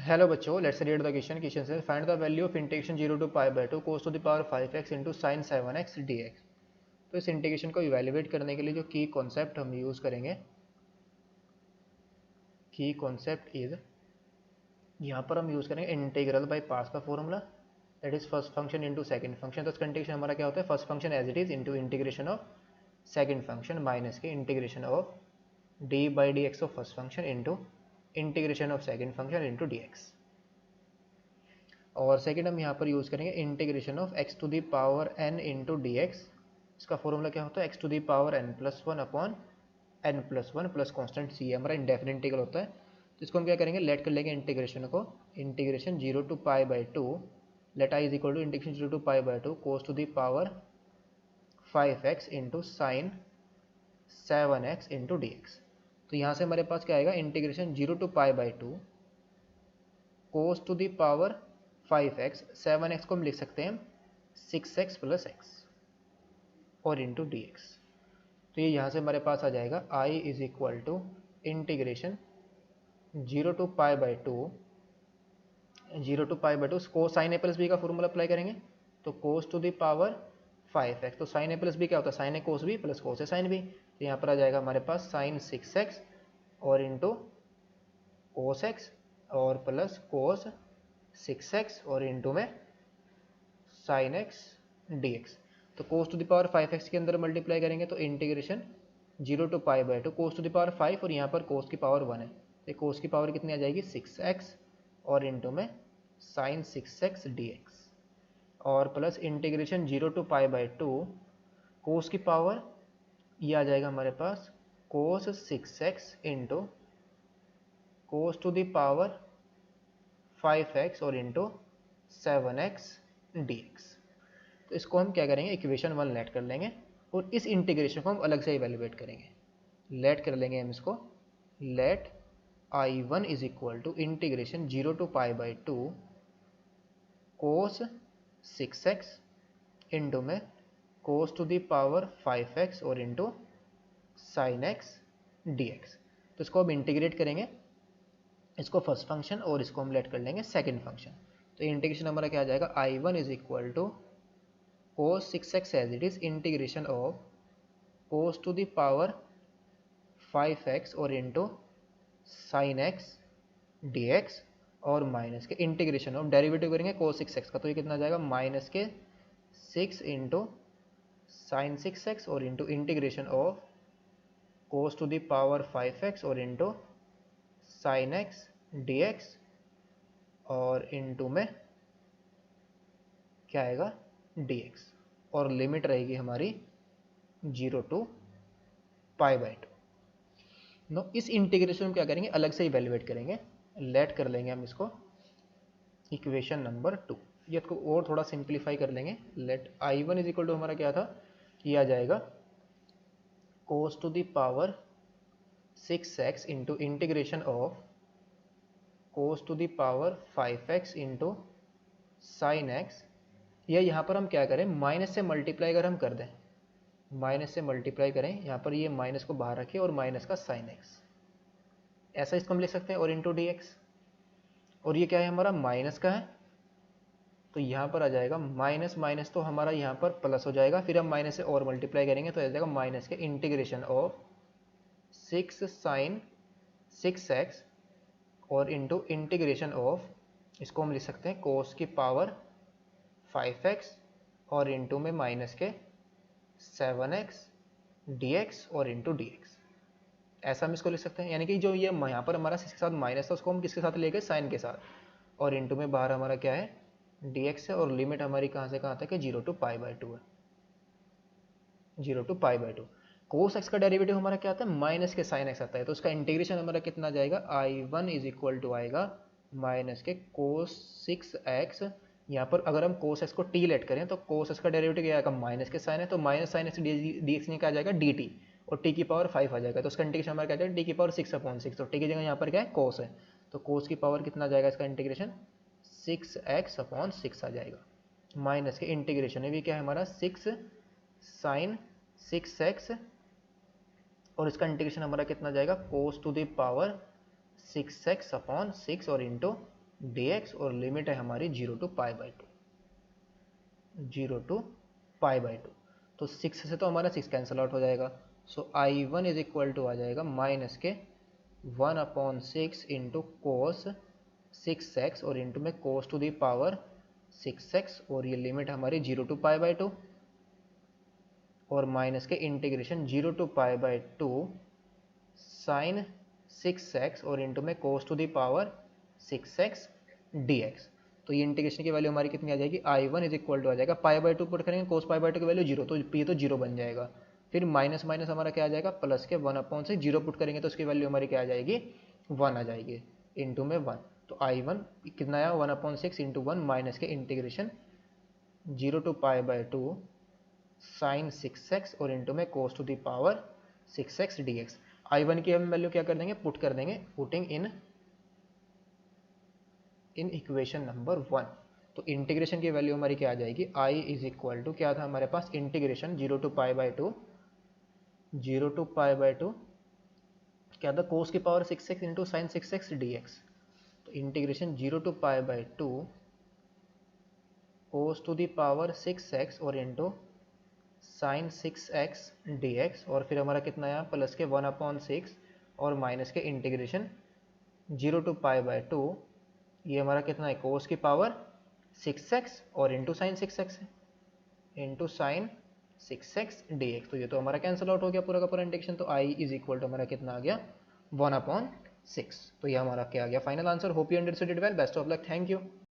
Hello बच्चों, let's read the question से find the value of integration 0 to pi by 2 cos to the power 5x into sine 7x dx। तो इस integration को evaluate करने के लिए जो की कॉन्सेप्ट हम यूज़ करेंगे, की कॉन्सेप्ट इज यहाँ पर हम यूज़ करेंगे इंटीग्रल बाय पार्ट्स का formula, that is first function into second function. तो इसका इंटीग्रेशन हमारा क्या होता है, first function as it is into integration of second function minus के integration of D by D X of first function into integration of second function into D X. और second हम यहाँ पर यूज़ करेंगे integration of X to the power N into D X. इसका formula क्या होता है, X to the power N plus one upon N plus one plus constant C हमारा इंडेफिनिट इंटीग्रल होता है। तो इसको हम क्या करेंगे, लेट कर लेंगे इंटीग्रेशन को, integration 0 to pi by 2 let I is equal to integration 0 to pi by 2 cos to the power 5x into sine 7x into D x. तो यहाँ से हमारे पास क्या आएगा, integration 0 to pi by 2 cos to the power 5x, 7x को हम लिख सकते हैं 6x प्लस एक्स और इंटू डी एक्स। तो ये यहाँ से हमारे पास आ जाएगा i is equal to integration 0 to pi by 2 को साइन ए प्लस बी का फॉर्मूला अप्लाई करेंगे तो कोस टू दी पावर 5x। तो साइन ए प्लस बी क्या होता है, साइन ए कोस बी प्लस कोस ए साइन बी। तो यहाँ पर आ जाएगा हमारे पास साइन 6x और इंटू कोस एक्स और प्लस कोस 6x और इंटू में साइन एक्स डी एक्स। तो कोस टू द पावर 5x के अंदर मल्टीप्लाई करेंगे तो integration 0 to pi by 2 cos to the power 5 और यहाँ पर कोस की पावर 1 है, तो कोस की पावर कितनी आ जाएगी 6x और इंटू में साइन 6x dx और plus integration 0 to pi by 2 cos की पावर ये आ जाएगा हमारे पास cos 6x into cos to the power 5x और इंटू 7x dx। तो इसको हम क्या करेंगे, इक्वेशन 1 लेट कर लेंगे और इस इंटीग्रेशन को हम अलग से इवेल्युएट करेंगे। लेट कर लेंगे हम इसको, let I1 is equal to integration 0 to pi by 2 cos 6x into में cos to the power 5x और इंटू साइन एक्स dx। तो इसको हम इंटीग्रेट करेंगे, इसको फर्स्ट फंक्शन और इसको हम लेट कर लेंगे सेकंड फंक्शन। तो इंटीग्रेशन हमारा क्या आ जाएगा, I1 is equal to cos 6x as it is integration of cos to the power 5x और इंटू साइन एक्स dx और माइनस के इंटीग्रेशन ऑफ डेरिवेटिव करेंगे कोस 6x का, तो ये कितना आ जाएगा माइनस के 6 इंटू साइन 6x और into integration of cos to the power 5x और इंटू साइन एक्स dx और इंटू में क्या आएगा dx और लिमिट रहेगी हमारी 0 टू पाई बाई 2। नो इस इंटीग्रेशन में क्या करेंगे, अलग से इवेल्युएट करेंगे, लेट कर लेंगे हम इसको इक्वेशन नंबर 2। ये इसको और थोड़ा सिंप्लीफाई कर लेंगे, late I1 is equal to हमारा क्या था, ये आ जाएगा cos to the power 6x into integration of cos to the power 5x into sine X. या यहाँ पर हम क्या करें, माइनस से मल्टीप्लाई अगर हम कर दें, माइनस से मल्टीप्लाई करें, यहाँ पर ये माइनस को बाहर रखें और माइनस का साइन एक्स, ऐसा इसको हम लिख सकते हैं और इंटू डी एक्स। और ये क्या है हमारा माइनस का है, तो यहाँ पर आ जाएगा माइनस माइनस तो हमारा यहाँ पर प्लस हो जाएगा, फिर हम माइनस से और मल्टीप्लाई करेंगे तो आ जाएगा माइनस के इंटीग्रेशन ऑफ 6 साइन 6x और इंटू इंटीग्रेशन ऑफ, इसको हम लिख सकते हैं कोस की पावर 5x और इंटू में माइनस के 7x dx और इंटू dx, ऐसा हम इसको लिख सकते हैं। यानी कि जो ये यहाँ पर हमारा 6 के साथ माइनस था उसको हम किसके साथ लेके, साइन के साथ, और इंटू में बाहर हमारा क्या है dx है और लिमिट हमारी कहाँ से कहाँ तक है 0 टू पाई बाई 2 है, 0 to pi by 2। Cos x का डेरिवेटिव हमारा क्या आता है, माइनस के साइन एक्स आता है, तो उसका इंटीग्रेशन हमारा कितना जाएगा, I1 इज इक्वल टू आएगा माइनस के कोस 6x। यहाँ पर अगर हम कोस एक्स को t लेट करें तो कोस एक्स का डेरिवेटिव क्या आएगा, माइनस के साइन है, तो minus sine x D x में क्या आ जाएगा dt और t की पावर 5 आ जाएगा, तो उसका इंटीग्रेशन हमारा क्या जाएगा t की पावर 6/6। तो t की जगह यहाँ पर क्या है कोस है, तो कोस की पावर कितना जाएगा, इसका इंटीग्रेशन 6x/6 आ जाएगा, माइनस के इंटीग्रेशन है भी क्या है हमारा 6 साइन 6x और इसका इंटीग्रेशन हमारा कितना जाएगा cos to the power 6x/6 और इंटू dx और लिमिट है हमारी 0 to π/2, 0 to π/2। तो 6 से तो हमारा 6 कैंसिल आउट हो जाएगा। सो I1 इज इक्वल टू आ जाएगा माइनस के 1/6 इंटू कोस 6x और इंटू में cos to the power 6x और ये लिमिट हमारी 0 to π/2 और माइनस के इंटीग्रेशन 0 to π/2 साइन 6x और इंटू में cos to the power 6x dx। तो ये इंटीग्रेशन की वैल्यू हमारी कितनी आ जाएगी, I1 इज इक्वल टू आ जाएगा π/2 पुट करेंगे, कोस π/2 की वैल्यू 0, तो ये तो 0 बन जाएगा। फिर माइनस माइनस हमारा क्या आ जाएगा, प्लस के 1/6, 0 पुट करेंगे तो उसकी वैल्यू हमारी क्या आ जाएगी, 1 आ जाएगी, इंटू में 1। तो I1 कितना आया, 1/6 इंटू 1 माइनस के इंटीग्रेशन 0 to π/2 साइन 6x और इंटू में cos to the power 6x dx। I1 की हम वैल्यू क्या कर देंगे, पुट कर देंगे, पुटिंग इन इक्वेशन नंबर 1। तो इंटीग्रेशन की वैल्यू हमारी क्या आ जाएगी, I इज इक्वल टू क्या था हमारे पास, इंटीग्रेशन 0 to π/2 क्या था, कोस की power 6x into sine 6x dx। तो integration 0 to π/2 cos to the power 6x और इंटू साइन 6x dx और फिर हमारा कितना आया, प्लस के 1/6 और माइनस के इंटीग्रेशन 0 to π/2, ये हमारा कितना है, कोस की पावर 6x और इंटू साइन 6x है, इंटू साइन 6x dx। तो ये तो हमारा कैंसिल आउट हो गया पूरा का पूरा इंटीग्रेशन। तो I इज इक्वल टू हमारा कितना आ गया, 1/6। तो ये हमारा क्या आ गया final answer. Hope you understood it well, best of luck, thank you.